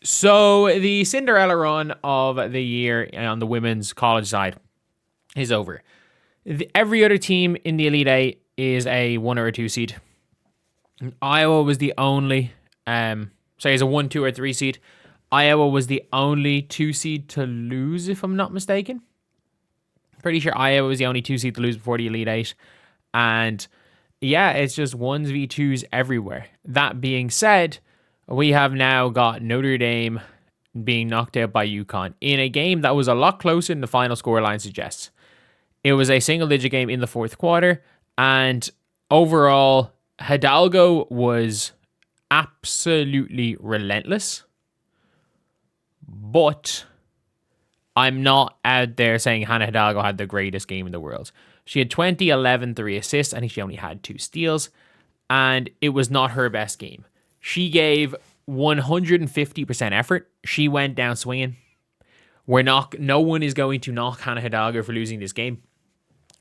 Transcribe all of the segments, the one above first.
So the Cinderella run of the year on the women's college side is over. Every other team in the Elite Eight is a 1 or 2 seed. Iowa was the only, sorry, is a 1, 2, or 3 seed. Iowa was the only 2 seed to lose, if I'm not mistaken. Pretty sure Iowa was the only 2 seed to lose before the Elite Eight. And yeah, it's just 1v2s everywhere. That being said, we have now got Notre Dame being knocked out by UConn in a game that was a lot closer than the final scoreline suggests. It was a single digit game in the fourth quarter, and overall, Hidalgo was absolutely relentless. But I'm not out there saying Hannah Hidalgo had the greatest game in the world. She had 20, 11, 3 assists. I think she only had 2 steals, and it was not her best game. She gave 150% effort. She went down swinging. No one is going to knock Hannah Hidalgo for losing this game.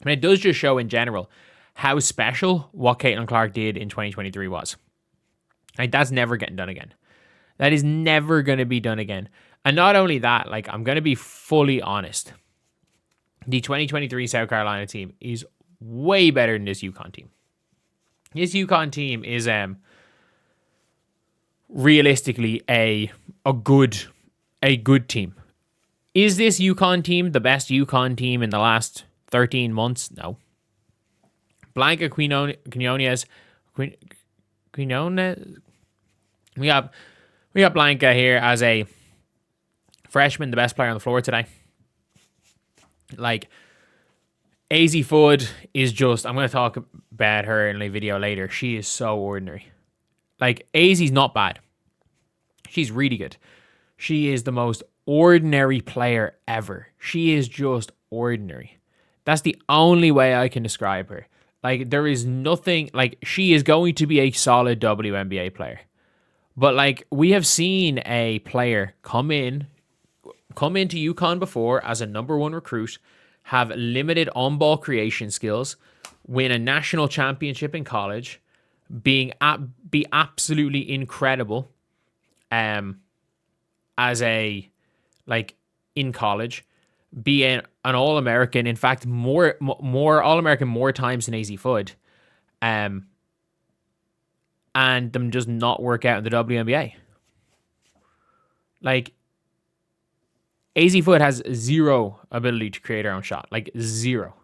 And it does just show in general how special what Caitlin Clark did in 2023 was. Like, that's never getting done again. That is never going to be done again. And not only that, like, I'm going to be fully honest. The 2023 South Carolina team is way better than this UConn team. This UConn team is realistically a good team. Is this UConn team the best UConn team in the last 13 months? No. Blanca Quiroz. We got Blanca here as a freshman, the best player on the floor today. Like, AZ Fudd is just, I'm going to talk about her in a video later. She is so ordinary. Like, AZ's not bad. She's really good. She is the most ordinary player ever. She is just ordinary. That's the only way I can describe her. Like, there is nothing, like, she is going to be a solid WNBA player. But, like, we have seen a player come into UConn before as a number 1 recruit, have limited on-ball creation skills, win a national championship in college, be absolutely incredible as a, like, in college, be an All-American, in fact, more All-American more times than AZ Fudd, and them just not work out in the WNBA. Like, AZ Fudd has zero ability to create her own shot. Like, zero.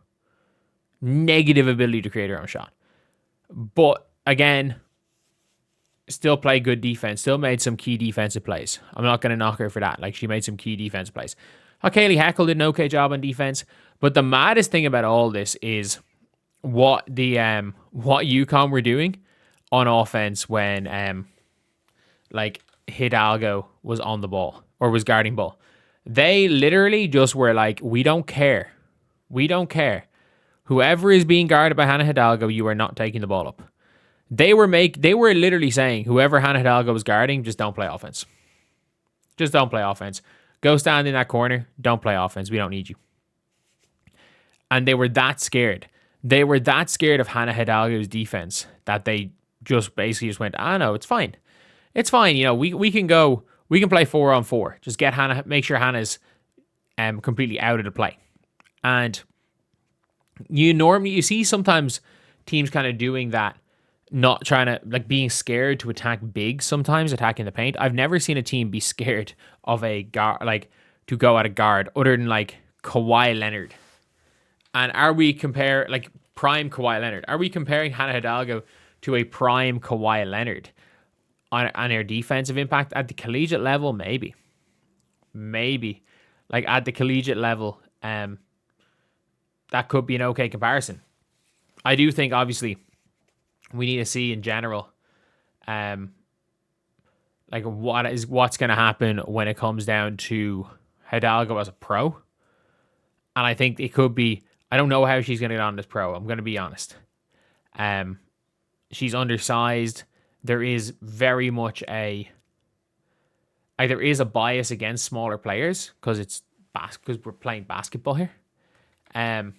Negative ability to create her own shot. But, again, still play good defense. Still made some key defensive plays. I'm not going to knock her for that. Like, she made some key defensive plays. Kaylee Heckle did an okay job on defense. But the maddest thing about all this is what UConn were doing on offense when like Hidalgo was on the ball or was guarding ball. They literally just were like, we don't care. We don't care. Whoever is being guarded by Hannah Hidalgo, you are not taking the ball up. They were literally saying, whoever Hannah Hidalgo was guarding, just don't play offense. Just don't play offense. Go stand in that corner. Don't play offense. We don't need you. And they were that scared. They were that scared of Hannah Hidalgo's defense that they just basically just went, no, it's fine. It's fine. You know, we can play 4-on-4. Just get Hannah, make sure Hannah's completely out of the play. And you see sometimes teams kind of doing that, not trying to, like, being scared to attack big, sometimes attacking the paint. I've never seen a team be scared of a guard, like, to go at a guard other than, like, Kawhi Leonard. And are we prime Kawhi Leonard? Are we comparing Hannah Hidalgo to a prime Kawhi Leonard on her defensive impact at the collegiate level? Maybe. Like, at the collegiate level, that could be an okay comparison. I do think, obviously, we need to see in general, like, what's going to happen when it comes down to Hidalgo as a pro. And I think it could be, I don't know how she's going to get on as pro. I'm going to be honest. She's undersized. There is very much there is a bias against smaller players because we're playing basketball here. And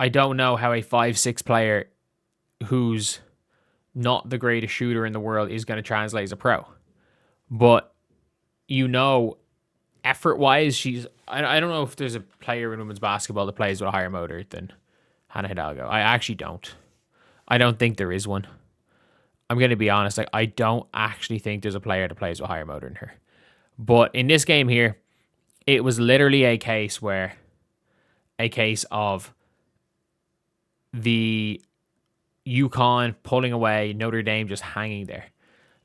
I don't know how a 5'6" player who's not the greatest shooter in the world is going to translate as a pro. But, effort-wise, I don't know if there's a player in women's basketball that plays with a higher motor than Hannah Hidalgo. I actually don't. I don't think there is one. I'm going to be honest. Like, I don't actually think there's a player that plays with a higher motor than her. But in this game here, it was literally a case of the UCONN pulling away, Notre Dame just hanging there.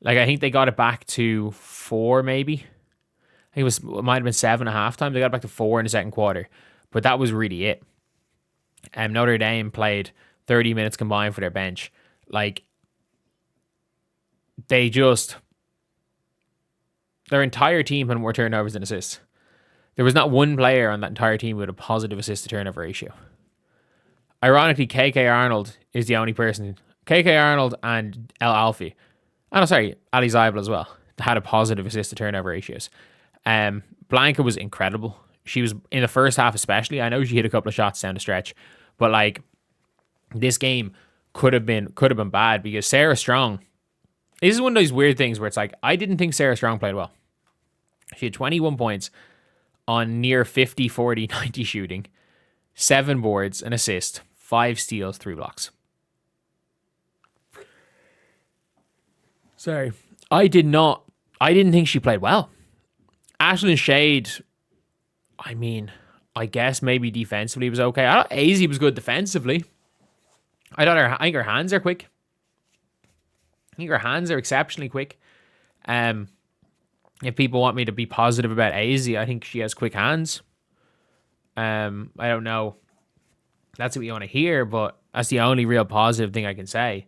Like, I think they got it back to 4, maybe. I think it might have been 7 at halftime. They got it back to 4 in the second quarter. But that was really it. Notre Dame played 30 minutes combined for their bench. Like, their entire team had more turnovers than assists. There was not one player on that entire team with a positive assist to turnover ratio. Ironically, KK Arnold is the only person. KK Arnold and El Alfie. Oh, sorry, Ali Zaibel as well. Had a positive assist to turnover ratios. Blanca was incredible. She was in the first half, especially. I know she hit a couple of shots down the stretch, but like, this game could have been bad because Sarah Strong. This is one of those weird things where it's like, I didn't think Sarah Strong played well. She had 21 points on near 50, 40, 90 shooting, 7 boards, an assist, 5 steals, 3 blocks. Sorry. I didn't think she played well. Ashlyn Shade, I mean, I guess maybe defensively was okay. I thought AZ was good defensively. I think her hands are quick. I think her hands are exceptionally quick. If people want me to be positive about AZ, I think she has quick hands. I don't know. That's what you want to hear, but that's the only real positive thing I can say.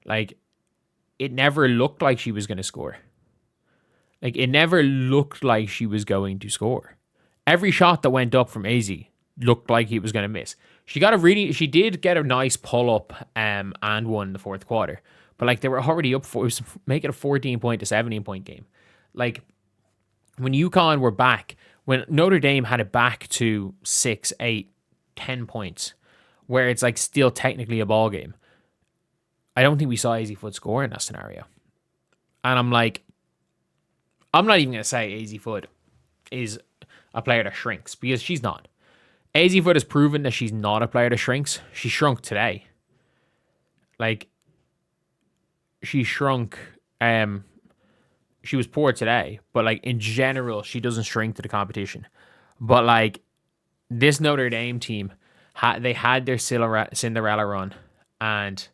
Like, it never looked like she was going to score. Like, it never looked like she was going to score. Every shot that went up from AZ looked like he was going to miss. She did get a nice pull up and one in the fourth quarter. But like, they were already up for, it was making a 14-point to 17-point game. Like, when UConn were back, when Notre Dame had it back to 6, 8, 10 points, where it's like still technically a ball game, I don't think we saw AZ Foot score in that scenario. And I'm like, I'm not even going to say AZ Foot is a player that shrinks, because she's not. AZ Foot has proven that she's not a player that shrinks. She shrunk today. Like, she shrunk. She was poor today, but like, in general, she doesn't shrink to the competition. But like, this Notre Dame team, they had their Cinderella run, and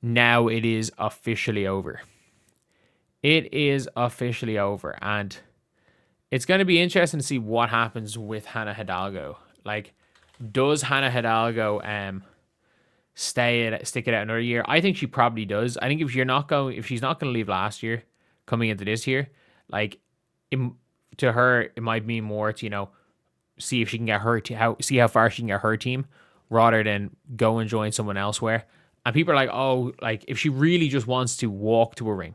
now it is officially over. It is officially over, and it's going to be interesting to see what happens with Hannah Hidalgo. Like, does Hannah Hidalgo stick it out another year? I think she probably does. I think if she's not going to leave last year, coming into this year, like, to her, it might mean more to, see if she can get see how far she can get her team, rather than go and join someone elsewhere. And people are like, oh, like, if she really just wants to walk to a ring.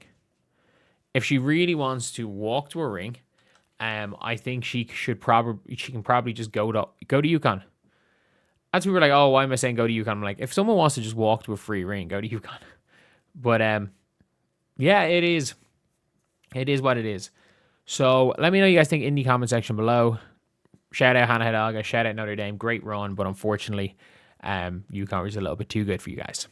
If she really wants to walk to a ring, I think she can probably just go to UConn. That's people are like, oh, why am I saying go to UConn? I'm like, if someone wants to just walk to a free ring, go to UConn. But yeah, it is what it is. So let me know what you guys think in the comment section below. Shout out Hannah Hidalgo, shout out Notre Dame, great run, but unfortunately, UConn was a little bit too good for you guys.